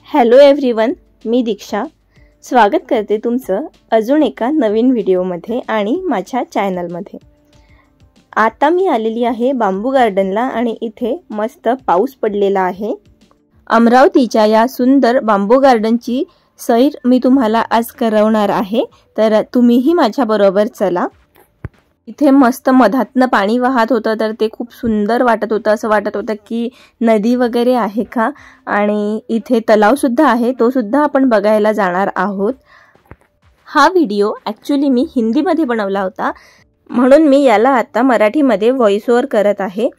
Hello everyone, मी दीक्षा स्वागत करते तुमचं अजून एका नवीन व्हिडिओमध्ये आणि माझ्या चॅनलमध्ये। आता मी आलेली आहे बांबू गार्डनला आणि इथे मस्त पाऊस पडलेला आहे। अमरावतीच्या या सुंदर बांबू गार्डनची सैर मी तुम्हाला आज करवणार आहे, तर तुम्हीही माझ्या बरोबर चला। इथे मस्त मधातनं पाणी वाहत होतं, तर ते खूप सुंदर वाटत होतं। असं वाटत होतं की नदी वगैरे आहे का, आणि इथे तलाव सुद्धा आहे, तो सुद्धा आपण बघायला जाणार आहोत। हा व्हिडिओ ॲक्च्युअली मी हिंदीमध्ये बनवला होता, म्हणून मी याला आता मराठीमध्ये व्हॉइस ओव्हर करत आहे।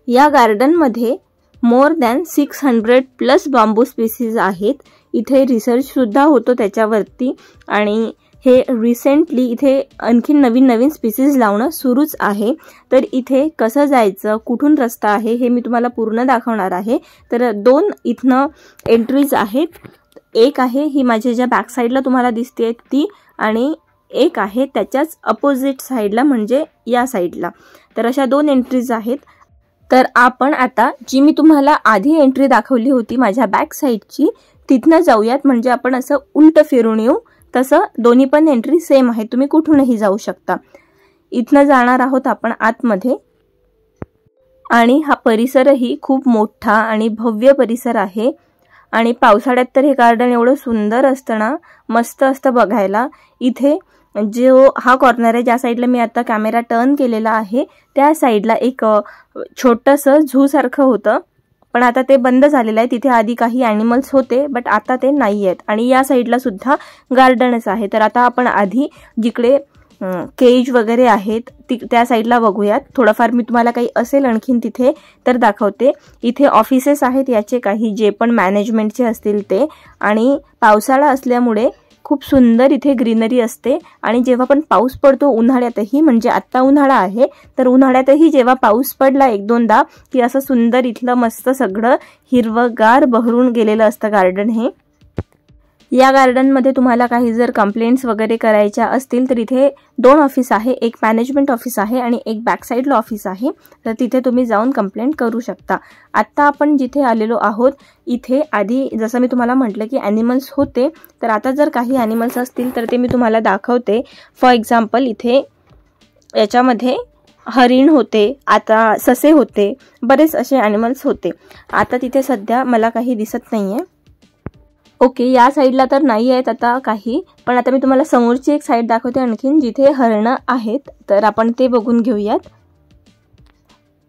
या गार्डनमध्ये मोर दॅन 600+ बांबू स्पीसीज आहेत। इथे रिसर्च सुद्धा होतो त्याच्यावरती, आणि हे रिसेंटली इथे आणखीन नवीन स्पीसीज लावणं सुरूच आहे। तर इथे कसं जायचं, कुठून रस्ता आहे, हे मी तुम्हाला पूर्ण दाखवणार आहे। तर दोन इथनं एंट्रीज आहेत, एक आहे ही माझ्या ज्या बॅक साईडला तुम्हाला दिसते ती, आणि एक आहे त्याच्याच अपोजिट साईडला म्हणजे या साईडला। तर अशा दोन एंट्रीज आहेत। तर आपण आता जी मी तुम्हाला आधी एंट्री दाखवली होती माझ्या बॅक साईडची, तिथनं जाऊयात, म्हणजे आपण असं उलट फिरून येऊ। तसं दोन्ही पण एंट्री सेम आहे, तुम्ही कुठूनही जाऊ शकता। इथनं जाणार आहोत आपण आतमध्ये, आणि हा परिसरही खूप मोठा आणि भव्य परिसर आहे। आणि पावसाळ्यात तर हे गार्डन एवढं सुंदर असतं ना, मस्त असतं बघायला। इथे जो हा कॉर्नर आहे, ज्या साईडला मी आता कॅमेरा टर्न केलेला आहे, त्या साईडला एक छोटंसं झू सारखं होतं, पण आता ते बंद झालेलं आहे। तिथे आधी काही ॲनिमल्स होते, बट आता ते नाही आहेत। आणि या साईडला सुद्धा गार्डनच आहे। तर आता आपण आधी जिकडे केज वगैरे आहेत त्या साईडला बघूयात। थोडंफार मी तुम्हाला काही असेल आणखीन तिथे तर दाखवते। इथे ऑफिसेस आहेत याचे काही, जे पण मॅनेजमेंटचे असतील ते, आणि पावसाळा असल्यामुळे खूप सुंदर इथे ग्रीनरी असते। आणि जेव्हा पण पाऊस पडतो उन्हाळ्यातही, म्हणजे आत्ता उन्हाळा आहे, तर उन्हाळ्यातही जेव्हा पाऊस पडला एक दोनदा की असं सुंदर इथलं मस्त सगळं हिरवगार बहरून गेलेलं असतं गार्डन हे। या गार्डनमध्ये तुम्हाला काही जर कंप्लेंट्स वगैरे करायच्या असतील तर इथे दोन ऑफिस आहे, एक मॅनेजमेंट ऑफिस आहे आणि एक बॅक साईडला ऑफिस आहे। तर तिथे तुम्ही जाऊन कंप्लेंट करू शकता। आता आपण जिथे आलेलो आहोत, इथे आधी जसं मी तुम्हाला म्हटलं की ॲनिमल्स होते, तर आता जर काही ॲनिमल्स असतील तर ते मी तुम्हाला दाखवते। फॉर एक्झाम्पल इथे याच्यामध्ये हरिण होते, आता ससे होते, बरेच असे ॲनिमल्स होते। आता तिथे सध्या मला काही दिसत नाहीये। ओके, या साईडला तर नाही आहेत आता काही, पण आता मी तुम्हाला समोरची एक साईड दाखवते आणखीन, जिथे हरणं आहेत, तर आपण ते बघून घेऊयात।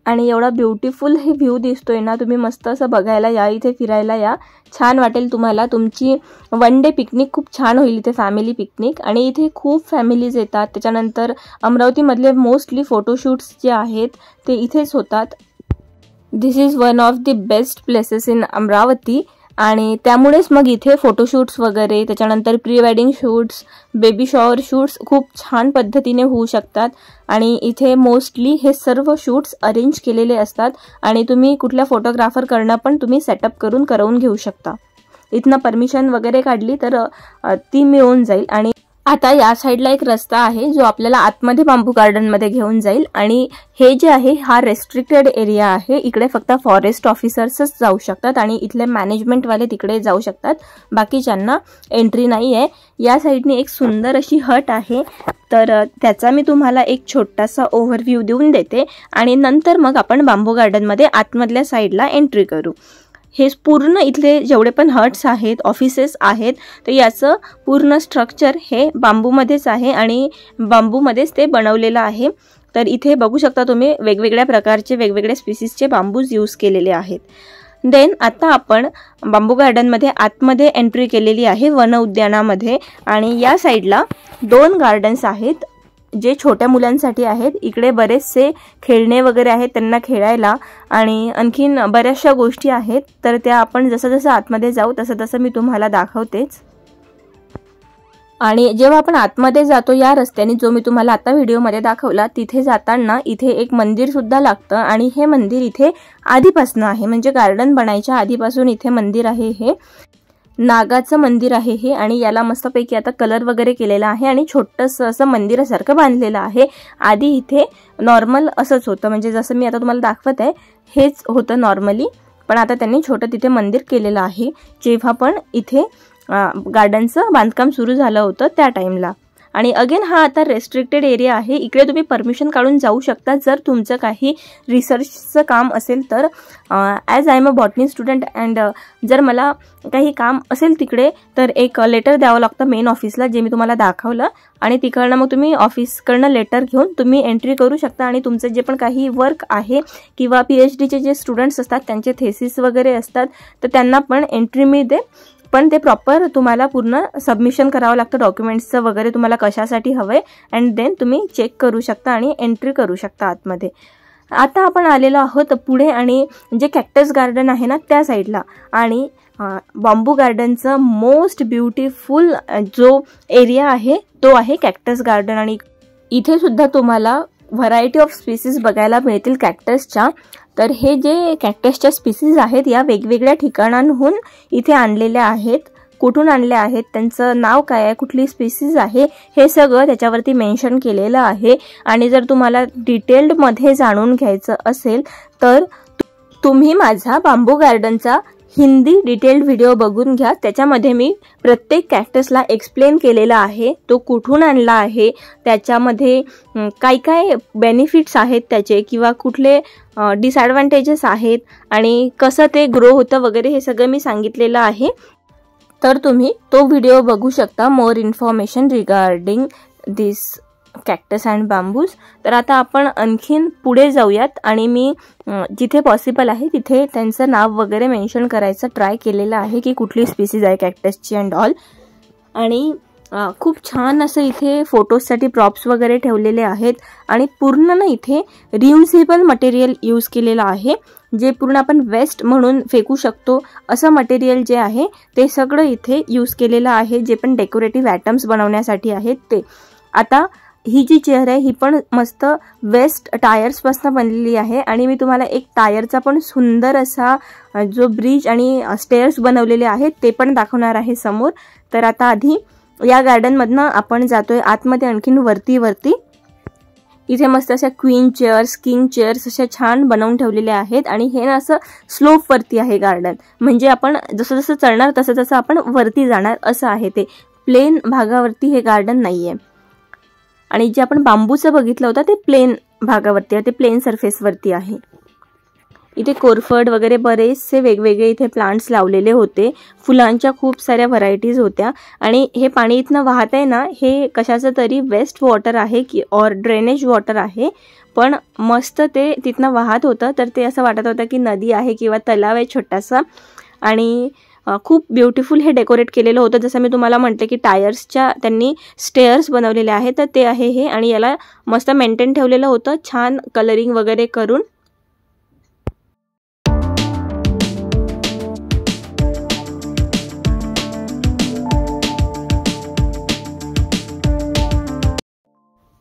आणि एवढा ब्युटिफुल हे व्ह्यू दिसतोय ना, तुम्ही मस्त असं बघायला या, इथे फिरायला या, छान वाटेल तुम्हाला। तुमची वन डे पिकनिक खूप छान होईल इथे, फॅमिली पिकनिक। आणि इथे खूप फॅमिलीज येतात। त्याच्यानंतर अमरावतीमधले मोस्टली फोटोशूट्स जे आहेत ते इथेच होतात। This is one of the best places in Amravati, आणि त्यामुळेच मग इथे फोटोशूट्स वगैरे, त्याच्यानंतर pre wedding shoots, baby shower shoots खूप छान पद्धतीने होऊ शकतात। आणि इथे मोस्टली हे सर्व शूट्स अरेंज केलेले असतात, आणि तुम्ही कुठल्या फोटोग्राफरकडनं पण तुम्ही सेटअप करवून घेऊ शकता। इथनं परमिशन वगैरे काढली तर ती मिळून जाईल। आणि आता या साईडला एक रस्ता आहे जो आपल्याला आतमध्ये बांबू गार्डनमध्ये घेऊन जाईल, आणि हे जे आहे हा रेस्ट्रिक्टेड एरिया आहे। इकडे फक्त फॉरेस्ट ऑफिसर्सच जाऊ शकतात, आणि इथले मॅनेजमेंटवाले तिकडे जाऊ शकतात, बाकीच्यांना एंट्री नाही आहे। या साईडने एक सुंदर अशी हट आहे, तर त्याचा मी तुम्हाला एक छोटासा ओव्हरव्ह्यू देऊन देते, आणि नंतर मग आपण बांबू गार्डनमध्ये आतमधल्या साईडला एंट्री करू। हे पूर्ण इथले जेवढे पण हट्स आहेत, ऑफिसेस आहेत, तर याचं पूर्ण स्ट्रक्चर हे बांबूमध्येच आहे, आणि बांबूमध्येच ते बनवलेलं आहे। तर इथे बघू शकता तुम्ही वेगवेगळ्या प्रकारचे वेगवेगळ्या स्पीसीजचे बांबूज यूज केलेले आहेत। देन आता आपण बांबू गार्डनमध्ये आतमध्ये एंट्री केलेली आहे, वन उद्यानामध्ये। आणि या साईडला दोन गार्डन्स आहेत जे छोट्या मुलांसाठी आहेत। इकडे बरेचसे खेळणे वगैरे आहेत त्यांना खेळायला, आणि आणखीन बऱ्याचशा गोष्टी आहेत, तर त्या आपण जसं आतमध्ये जाऊ तसं मी तुम्हाला दाखवतेच। आणि जेव्हा आपण आतमध्ये जातो या रस्त्याने, जो मी तुम्हाला आता व्हिडिओमध्ये दाखवला, तिथे जाताना इथे एक मंदिर सुद्धा लागतं, आणि हे मंदिर इथे आधीपासून आहे, म्हणजे गार्डन बनायच्या आधीपासून इथे मंदिर आहे। हे नागाचं मंदिर आहे हे, आणि याला मस्तपैकी आता कलर वगैरे केलेला आहे, आणि छोटंसं असं मंदिरासारखं बांधलेलं आहे। आधी इथे नॉर्मल असंच होतं, म्हणजे जसं मी आता तुम्हाला दाखवत आहे हेच होतं नॉर्मली, पण आता त्यांनी छोटं तिथे मंदिर केलेलं आहे, जेव्हा पण इथे गार्डनचं बांधकाम सुरू झालं होतं त्या टाईमला. आणि अगेन हा आता रेस्ट्रिक्टेड एरिया आहे, इकडे तुम्ही परमिशन काढून जाऊ शकता जर तुमचं काही रिसर्चचं काम असेल तर. As I am a botany student and जर मला काही काम असेल तिकडे तर एक लेटर द्यावं लागतं मेन ऑफिसला, जे मी तुम्हाला दाखवलं. आणि तिकडनं मग तुम्ही ऑफिसकडनं लेटर घेऊन तुम्ही एंट्री करू शकता आणि तुमचं जे पण काही वर्क आहे किंवा PhDचे जे स्टुडंट्स असतात त्यांचे थेसिस वगैरे असतात तर त्यांना पण एंट्री मिळते. पण ते प्रॉपर तुम्हाला पूर्ण सबमिशन करावं लागतं डॉक्युमेंट्सचं वगैरे, तुम्हाला कशासाठी हवंय, अँड देन तुम्ही चेक करू शकता आणि एंट्री करू शकता आतमध्ये. आता आपण आलेलो आहोत पुढे आणि जे कॅक्टस गार्डन आहे ना त्या साईडला, आणि बांबू गार्डनचं मोस्ट ब्युटिफुल जो एरिया आहे तो आहे कॅक्टस गार्डन. आणि इथे सुद्धा तुम्हाला व्हरायटी ऑफ स्पीसीज बघायला मिळतील कॅक्टसच्या. तर हे जे कॅक्टसच्या स्पीसीज आहेत या वेगवेगळ्या ठिकाणांहून इथे आणलेल्या आहेत. कुठून आणल्या आहेत, त्यांचं नाव काय आहे, कुठली स्पीसीज आहे, हे सगळं त्याच्यावरती मेन्शन केलेलं आहे. आणि जर तुम्हाला डिटेल्डमध्ये जाणून घ्यायचं असेल तर तुम्ही माझा बांबू गार्डनचा हिंदी डिटेल्ड व्हिडिओ बघून घ्या. त्याच्यामध्ये मी प्रत्येक कॅक्टसला एक्सप्लेन केलेला आहे, तो कुठून आणला आहे, त्याच्यामध्ये काय काय बेनिफिट्स आहेत त्याचे किंवा कुठले डिसएडव्हान्टेजेस आहेत आणि कसं ते ग्रो होतं वगैरे हे सगळं मी सांगितलेलं आहे. तर तुम्ही तो व्हिडिओ बघू शकता more information regarding this cactus and bamboos. तर आता आपण आणखीन पुढे जाऊयात आणि मी जिथे पॉसिबल आहे तिथे त्यांचं नाव वगैरे मेन्शन करायचं ट्राय केलेलं आहे की कुठली स्पीसीज आहे कॅक्टसची अँड ऑल. आणि खूप छान असं इथे फोटोजसाठी प्रॉप्स वगैरे ठेवलेले आहेत आणि पूर्ण ना इथे रियुजेबल मटेरियल यूज केलेलं आहे, जे पूर्ण आपण वेस्ट म्हणून फेकू शकतो असं मटेरियल जे आहे ते सगळं इथे यूज केलेलं आहे, जे पण डेकोरेटिव्ह आयटम्स बनवण्यासाठी आहेत ते. आता ही जी चेअर आहे ही पण मस्त वेस्ट टायर्सपासून बनलेली आहे आणि मी तुम्हाला एक टायरचा पण सुंदर असा जो ब्रिज आणि स्टेअर्स बनवलेले आहेत ते पण दाखवणार आहे समोर. तर आता आधी या गार्डनमधनं आपण जातोय आतमध्ये आणखीन वरती. इथे मस्त अशा क्वीन चेअर्स, किंग चेअर्स अशा छान बनवून ठेवलेल्या आहेत आणि हे ना असं स्लोपवरती आहे गार्डन, म्हणजे आपण जसं जसं चढणार तसं तसं आपण वरती जाणार असं आहे. ते प्लेन भागावरती हे गार्डन नाहीये. आणि जे आपण बांबूचं बघितलं होतं ते प्लेन भागावरती आहे, ते प्लेन सरफेसवरती आहे. इथे कोरफड वगैरे बरेचसे वेगवेगळे इथे प्लांट्स लावलेले होते, फुलांच्या खूप साऱ्या व्हरायटीज होत्या. आणि हे पाणी इथनं वाहत आहे ना, हे कशाचं तरी वेस्ट वॉटर आहे की और ड्रेनेज वॉटर आहे, पण मस्त ते तिथनं वाहत होतं. तर ते असं वाटत होतं की नदी आहे किंवा तलाव आहे छोटासा. आणि खूप ब्युटिफुल हे डेकोरेट केलेलं होतं. जसं मी तुम्हाला म्हटलं की टायर्सच्या त्यांनी स्टेअर्स बनवलेले आहेत, तर ते आहे हे. आणि याला मस्त मेंटेन ठेवलेलं होतं छान कलरिंग वगैरे करून.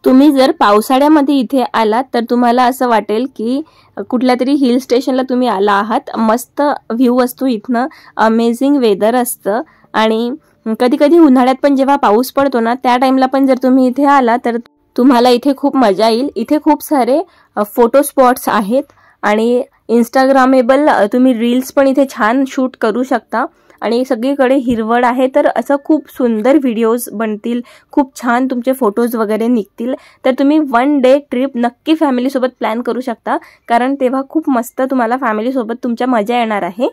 तुम्ही जर पावसाळ्यामध्ये इथे आलात तर तुम्हाला असं वाटेल की कुठल्या तरी हिल स्टेशनला तुम्ही आला आहात. मस्त व्ह्यू असतो इथनं, अमेझिंग वेदर असतं. आणि कधी कधी उन्हाळ्यात पण जेव्हा पाऊस पडतो ना त्या टाइमला पण जर तुम्ही इथे आला तर तुम्हाला इथे खूप मजा येईल. इथे खूप सारे फोटो स्पॉट्स आहेत आणि इंस्टाग्रामेबल तुम्ही रील्स पण इथे छान शूट करू शकता. आणि सगळीकडे हिरवळ आहे, तर असं खूप सुंदर व्हिडिओज बनतील, खूप छान तुमचे फोटोज वगैरे निघतील. तर तुम्ही 1 डे ट्रिप नक्की फॅमिलीसोबत प्लॅन करू शकता, कारण तेव्हा खूप मस्त तुम्हाला फॅमिलीसोबत तुमच्या मजा येणार आहे.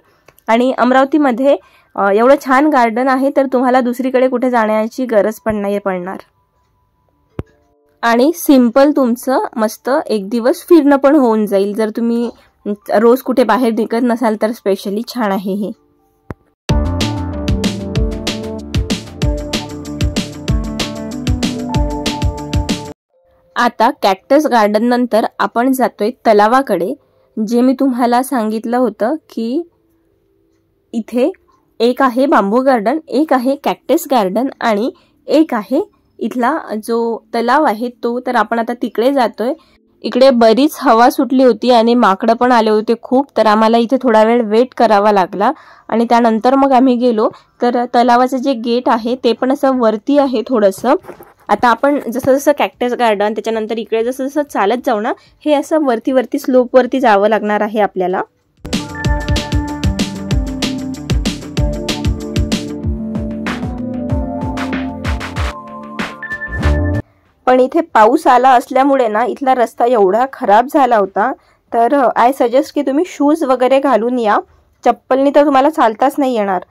आणि अमरावतीमध्ये एवढं छान गार्डन आहे तर तुम्हाला दुसरीकडे कुठे जाण्याची गरज पण नाही पडणार. आणि सिंपल तुमचं मस्त एक दिवस फिरणं पण होऊन जाईल, जर तुम्ही रोज कुठे बाहेर निघत नसाल तर स्पेशली छान आहे हे. आता कॅक्टस गार्डन नंतर आपण जातोय तलावाकडे, जे मी तुम्हाला सांगितलं होतं की इथे एक आहे बांबू गार्डन, एक आहे कॅक्टस गार्डन आणि एक आहे इथला जो तलाव आहे तो. तर आपण आता तिकडे जातोय. इकडे बरीच हवा सुटली होती आणि माकडं पण आले होते खूप, तर आम्हाला इथे थोडा वेळ वेट करावा लागला आणि त्यानंतर मग आम्ही गेलो. तर तलावाचं जे गेट आहे ते पण असं वरती आहे थोडंसं. आता आपण जसं जसं कॅक्टस गार्डन त्याच्यानंतर इकडे जसं जसं चालत जाऊ ना, हे असं वरती स्लोपवरती जावं लागणार आहे आपल्याला. पण इथे पाऊस आला असल्यामुळे ना इथला रस्ता एवढा खराब झाला होता, तर आय सजेस्ट की तुम्ही शूज वगैरे घालून या. चप्पलनी तर तुम्हाला चालताच नाही येणार.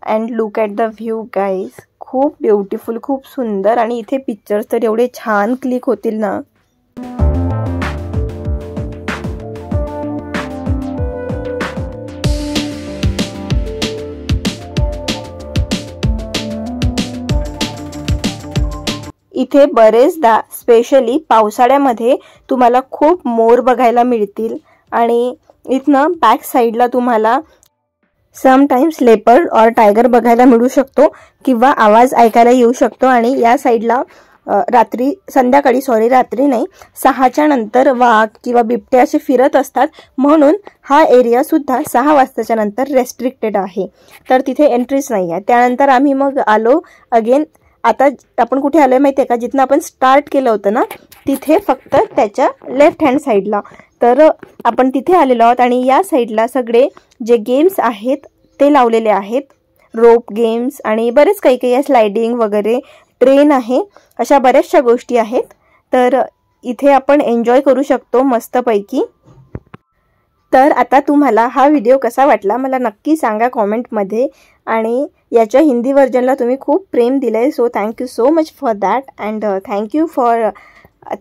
And look at the view guys, खूप ब्युटिफुल, खूप सुंदर. आणि इथे पिक्चर्स तर एवढे छान क्लिक होतील ना. इथे बरेचदा स्पेशली पावसाळ्यामध्ये तुम्हाला खूप मोर बघायला मिळतील. आणि इथनं बॅक साईडला तुम्हाला समटाइम्स लेपर्ड और टायगर बघायला मिळू शकतो किंवा आवाज ऐकायला येऊ शकतो. आणि या साईडला रात्री नाही, 6च्या नंतर वाघ किंवा बिबटे असे फिरत असतात, म्हणून हा एरिया सुद्धा 6 वाजताच्या नंतर रेस्ट्रिक्टेड आहे, तर तिथे एंट्रीच नाही आहे. त्यानंतर आम्ही मग आलो अगेन. आता आपण कुठे आलोय माहिती आहे का, जिथनं आपण स्टार्ट केलं होतं ना तिथे, फक्त त्याच्या लेफ्ट हँड साईडला. तर आपण तिथे आलेलो आहोत. आणि या साईडला सगळे जे गेम्स आहेत ते लावलेले आहेत, रोप गेम्स आणि बरेच काही स्लायडिंग वगैरे, ट्रेन आहे, अशा बऱ्याचशा गोष्टी आहेत. तर इथे आपण एन्जॉय करू शकतो मस्तपैकी. तर आता तुम्हाला हा व्हिडिओ कसा वाटला मला नक्की सांगा कॉमेंटमध्ये. आणि याच्या हिंदी व्हर्जनला तुम्ही खूप प्रेम दिलंय, so thank you so much for that. And thank you for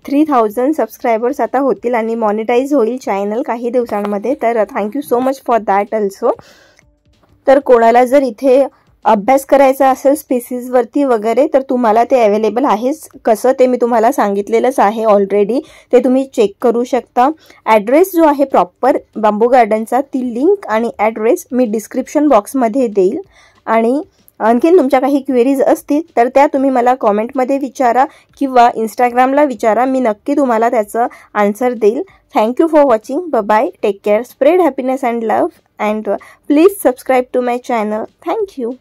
3000 subscribers आता होतील आणि मॉनिटाईज होईल चॅनल काही दिवसांमध्ये. तर thank you so much for that also. तर कोणाला जर इथे अभ्यास करायचा असेल स्पीसीजवरती वगैरे, तर तुम्हाला ते अवेलेबल आहेच. कसं ते मी तुम्हाला सांगितलेलंच आहे ऑलरेडी, ते तुम्ही चेक करू शकता. ॲड्रेस जो आहे प्रॉपर बांबू गार्डनचा, ती लिंक आणि ॲड्रेस मी डिस्क्रिप्शन बॉक्समध्ये देईल. आणि आणखीन तुमच्या काही क्वेरीज असतील तर त्या तुम्ही मला कॉमेंटमध्ये विचारा किंवा इंस्टाग्रामला विचारा, मी नक्की तुम्हाला त्याचं आन्सर देईल. Thank you for watching. Bye, take care, spread happiness and love, and please subscribe to my channel. Thank you.